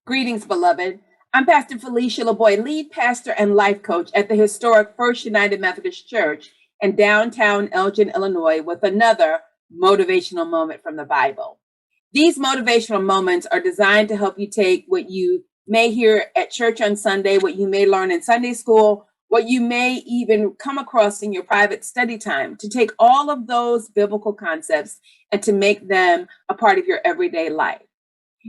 Greetings, beloved. I'm Pastor Felicia LaBoy, lead pastor and life coach at the historic First United Methodist Church in downtown Elgin, Illinois, with another motivational moment from the Bible. These motivational moments are designed to help you take what you may hear at church on Sunday, what you may learn in Sunday school, what you may even come across in your private study time, to take all of those biblical concepts and to make them a part of your everyday life.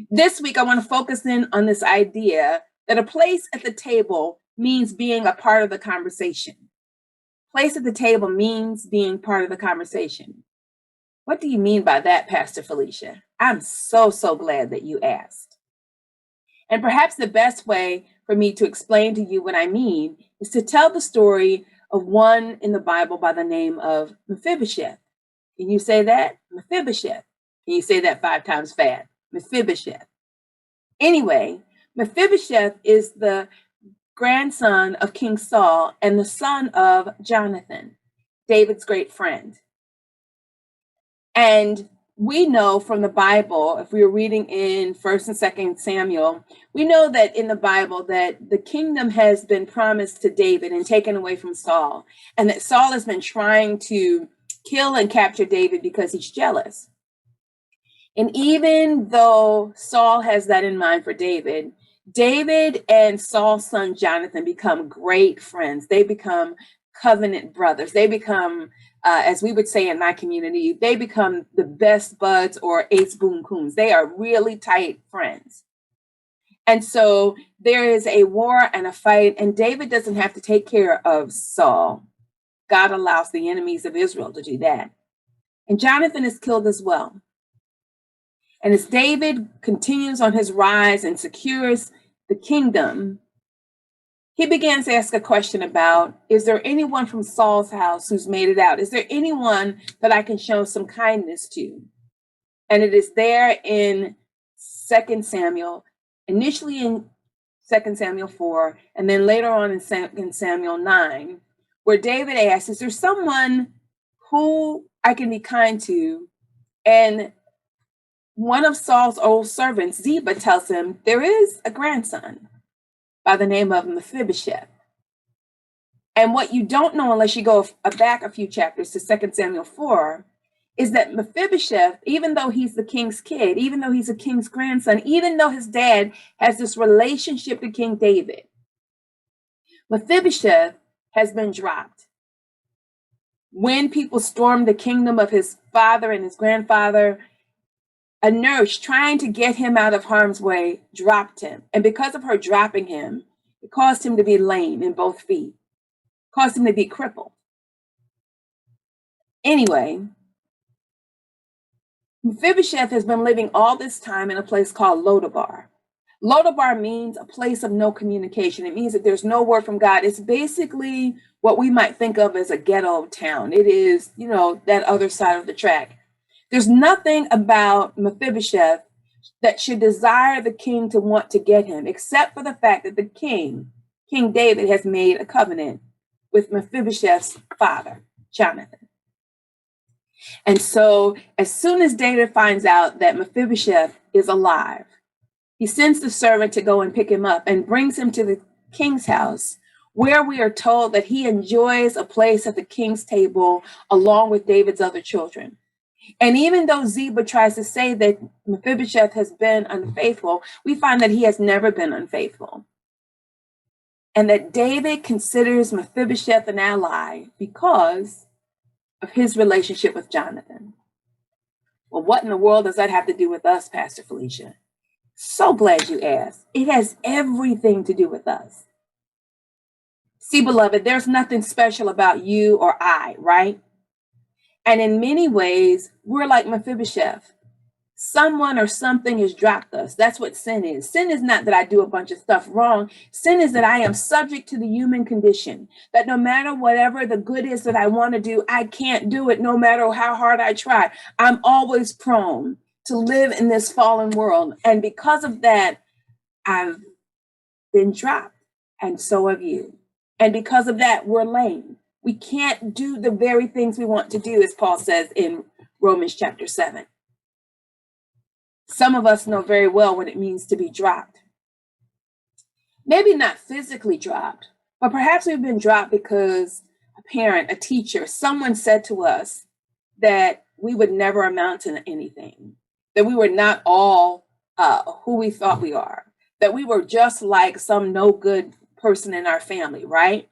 This week, I want to focus in on this idea that a place at the table means being a part of the conversation. Place at the table means being part of the conversation. What do you mean by that, Pastor Felicia? I'm so glad that you asked. And perhaps the best way for me to explain to you what I mean is to tell the story of one in the Bible by the name of Mephibosheth. Can you say that? Mephibosheth. Can you say that 5 times fast? Mephibosheth. Anyway, Mephibosheth is the grandson of King Saul and the son of Jonathan, David's great friend. And we know from the Bible, if we were reading in 1st and 2nd Samuel, we know that in the Bible that the kingdom has been promised to David and taken away from Saul, and that Saul has been trying to kill and capture David because he's jealous. And even though Saul has that in mind for David, David and Saul's son Jonathan become great friends. They become covenant brothers. They become, as we would say in my community, they become the best buds or ace boon coons. They are really tight friends. And so there is a war and a fight, and David doesn't have to take care of Saul. God allows the enemies of Israel to do that. And Jonathan is killed as well. And as David continues on his rise and secures the kingdom, he begins to ask a question about, is there anyone from Saul's house who's made it out? Is there anyone that I can show some kindness to? And it is there in 2 Samuel, initially in 2 Samuel 4, and then later on in 2 Samuel 9, where David asks, is there someone who I can be kind to? And one of Saul's old servants, Ziba, tells him there is a grandson by the name of Mephibosheth. And what you don't know unless you go back a few chapters to 2 Samuel 4 is that Mephibosheth, even though he's the king's kid, even though he's a king's grandson, even though his dad has this relationship to King David, Mephibosheth has been dropped. When people stormed the kingdom of his father and his grandfather, a nurse trying to get him out of harm's way dropped him. And because of her dropping him, it caused him to be lame in both feet, caused him to be crippled. Anyway, Mephibosheth has been living all this time in a place called Lodabar. Lodabar means a place of no communication. It means that there's no word from God. It's basically what we might think of as a ghetto town. It is, that other side of the track. There's nothing about Mephibosheth that should desire the king to want to get him, except for the fact that the King David, has made a covenant with Mephibosheth's father, Jonathan. And so as soon as David finds out that Mephibosheth is alive, he sends the servant to go and pick him up and brings him to the king's house, where we are told that he enjoys a place at the king's table along with David's other children. And even though Ziba tries to say that Mephibosheth has been unfaithful, we find that he has never been unfaithful. And that David considers Mephibosheth an ally because of his relationship with Jonathan. Well, what in the world does that have to do with us, Pastor Felicia? So glad you asked. It has everything to do with us. See, beloved, there's nothing special about you or I, right? And in many ways, we're like Mephibosheth. Someone or something has dropped us. That's what sin is. Sin is not that I do a bunch of stuff wrong. Sin is that I am subject to the human condition, that no matter whatever the good is that I want to do, I can't do it no matter how hard I try. I'm always prone to live in this fallen world. And because of that, I've been dropped. And so have you. And because of that, we're lame. We can't do the very things we want to do, as Paul says in Romans chapter 7. Some of us know very well what it means to be dropped. Maybe not physically dropped, but perhaps we've been dropped because a parent, a teacher, someone said to us that we would never amount to anything, that we were not all who we thought we are, that we were just like some no good person in our family, right?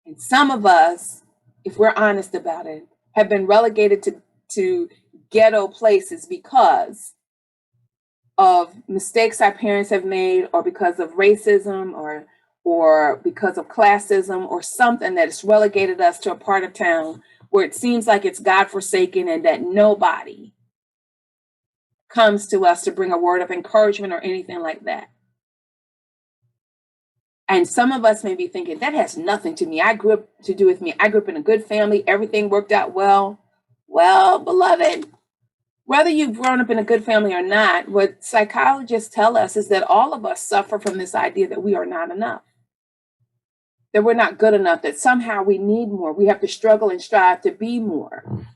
And some of us, if we're honest about it, have been relegated to ghetto places because of mistakes our parents have made, or because of racism, or because of classism, or something that has relegated us to a part of town where it seems like it's God-forsaken and that nobody comes to us to bring a word of encouragement or anything like that. And some of us may be thinking, that has nothing to me. I grew up in a good family. Everything worked out well. Well, beloved, whether you've grown up in a good family or not, what psychologists tell us is that all of us suffer from this idea that we are not enough, that we're not good enough, that somehow we need more. We have to struggle and strive to be more.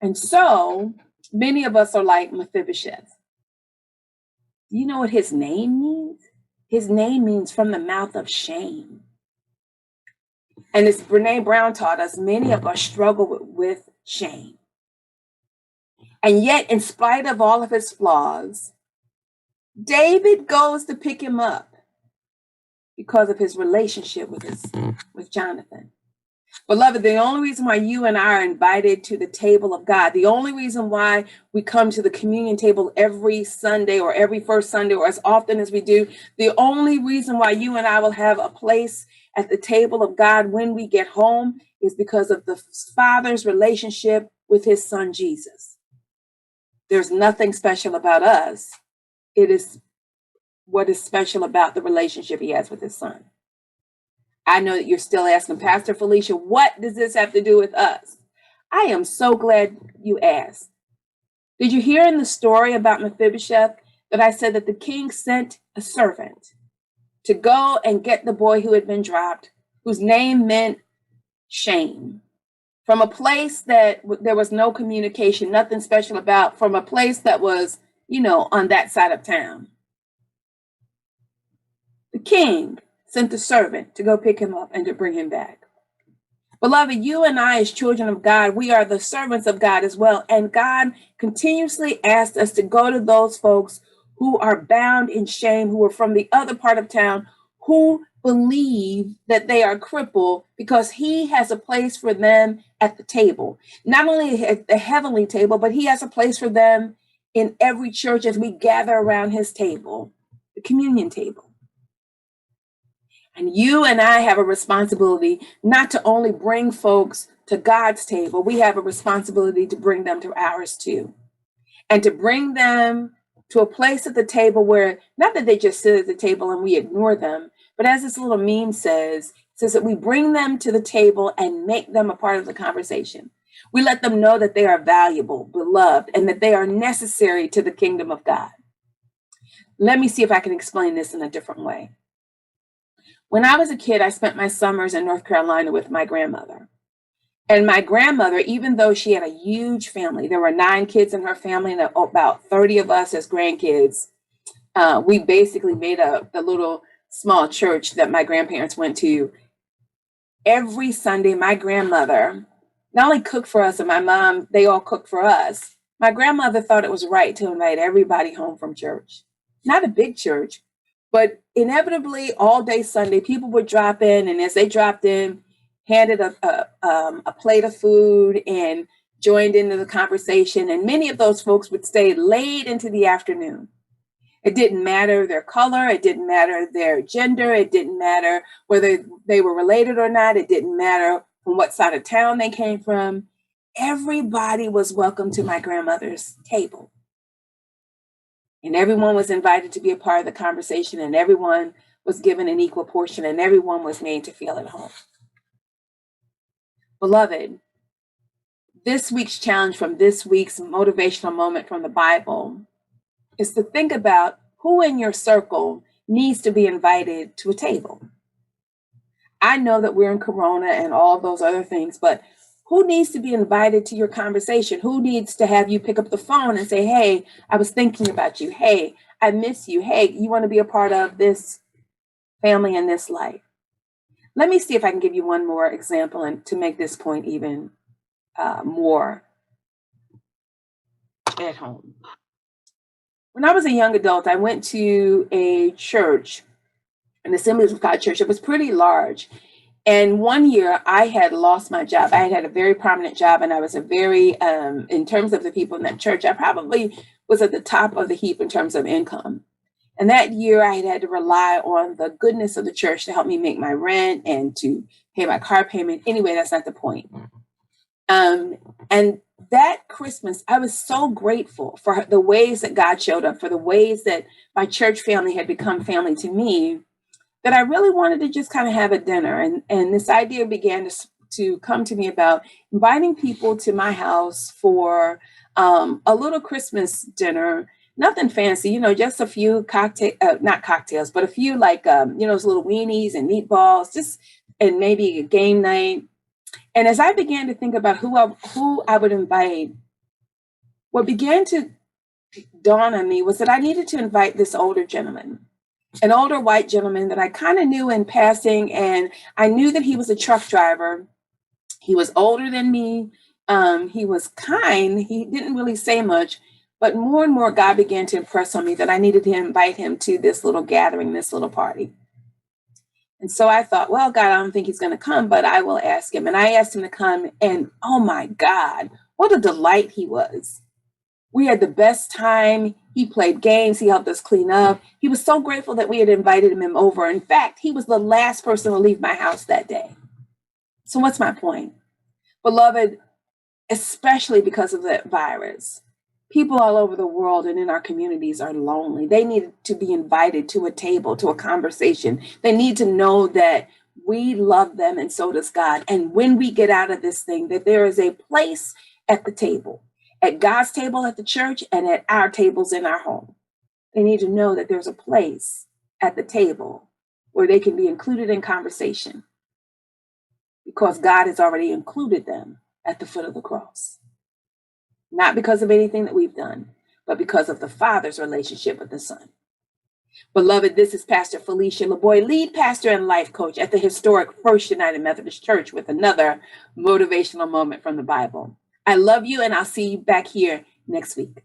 And so many of us are like Mephibosheth. Do you know what his name means? His name means from the mouth of shame. And as Brene Brown taught us, many of us struggle with shame. And yet, in spite of all of his flaws, David goes to pick him up because of his relationship with Jonathan. Beloved, the only reason why you and I are invited to the table of God, the only reason why we come to the communion table every Sunday or every first Sunday or as often as we do, the only reason why you and I will have a place at the table of God when we get home is because of the Father's relationship with his son, Jesus. There's nothing special about us. It is what is special about the relationship he has with his son. I know that you're still asking, Pastor Felicia, what does this have to do with us? I am so glad you asked. Did you hear in the story about Mephibosheth that I said that the king sent a servant to go and get the boy who had been dropped, whose name meant shame, from a place that there was no communication, nothing special about, from a place that was, on that side of town? The king sent the servant to go pick him up and to bring him back. Beloved, you and I, as children of God, we are the servants of God as well. And God continuously asked us to go to those folks who are bound in shame, who are from the other part of town, who believe that they are crippled, because he has a place for them at the table. Not only at the heavenly table, but he has a place for them in every church as we gather around his table, the communion table. And you and I have a responsibility not to only bring folks to God's table, we have a responsibility to bring them to ours too. And to bring them to a place at the table where, not that they just sit at the table and we ignore them, but as this little meme says, it says that we bring them to the table and make them a part of the conversation. We let them know that they are valuable, beloved, and that they are necessary to the kingdom of God. Let me see if I can explain this in a different way. When I was a kid, I spent my summers in North Carolina with my grandmother. And my grandmother, even though she had a huge family, there were 9 kids in her family and about 30 of us as grandkids, we basically made the little small church that my grandparents went to. Every Sunday, my grandmother not only cooked for us and my mom, they all cooked for us. My grandmother thought it was right to invite everybody home from church. Not a big church, but inevitably all day Sunday, people would drop in, and as they dropped in, handed a plate of food and joined into the conversation. And many of those folks would stay late into the afternoon. It didn't matter their color. It didn't matter their gender. It didn't matter whether they were related or not. It didn't matter from what side of town they came from. Everybody was welcome to my grandmother's table. And everyone was invited to be a part of the conversation, and everyone was given an equal portion, and everyone was made to feel at home. Beloved, this week's challenge from this week's motivational moment from the Bible is to think about who in your circle needs to be invited to a table. I know that we're in Corona and all those other things, but who needs to be invited to your conversation? Who needs to have you pick up the phone and say, hey, I was thinking about you. Hey, I miss you. Hey, you want to be a part of this family and this life? Let me see if I can give you one more example and to make this point even more at home. When I was a young adult, I went to a church, an Assemblies of God church. It was pretty large. And one year I had lost my job. I had a very prominent job, and I was a very, in terms of the people in that church, I probably was at the top of the heap in terms of income. And that year I had to rely on the goodness of the church to help me make my rent and to pay my car payment. Anyway, that's not the point. And that Christmas, I was so grateful for the ways that God showed up, for the ways that my church family had become family to me, that I really wanted to just kind of have a dinner. And this idea began to come to me about inviting people to my house for a little Christmas dinner. Nothing fancy, just a few not cocktails, but a few those little weenies and meatballs, just, and maybe a game night. And as I began to think about who I would invite, what began to dawn on me was that I needed to invite this older gentleman, an older white gentleman that I kind of knew in passing. And I knew that he was a truck driver. He was older than me. He was kind. He didn't really say much, but more and more God began to impress on me that I needed to invite him to this little gathering, this little party. And so I thought, well, God, I don't think he's going to come, but I will ask him. And I asked him to come, and oh my God, what a delight he was. We had the best time. He played games. He helped us clean up. He was so grateful that we had invited him over. In fact, he was the last person to leave my house that day. So what's my point? Beloved, especially because of that virus, people all over the world and in our communities are lonely. They need to be invited to a table, to a conversation. They need to know that we love them, and so does God. And when we get out of this thing, that there is a place at the table, at God's table at the church and at our tables in our home. They need to know that there's a place at the table where they can be included in conversation because God has already included them at the foot of the cross. Not because of anything that we've done, but because of the Father's relationship with the Son. Beloved, this is Pastor Felicia LaBoy, lead pastor and life coach at the historic First United Methodist Church, with another motivational moment from the Bible. I love you, and I'll see you back here next week.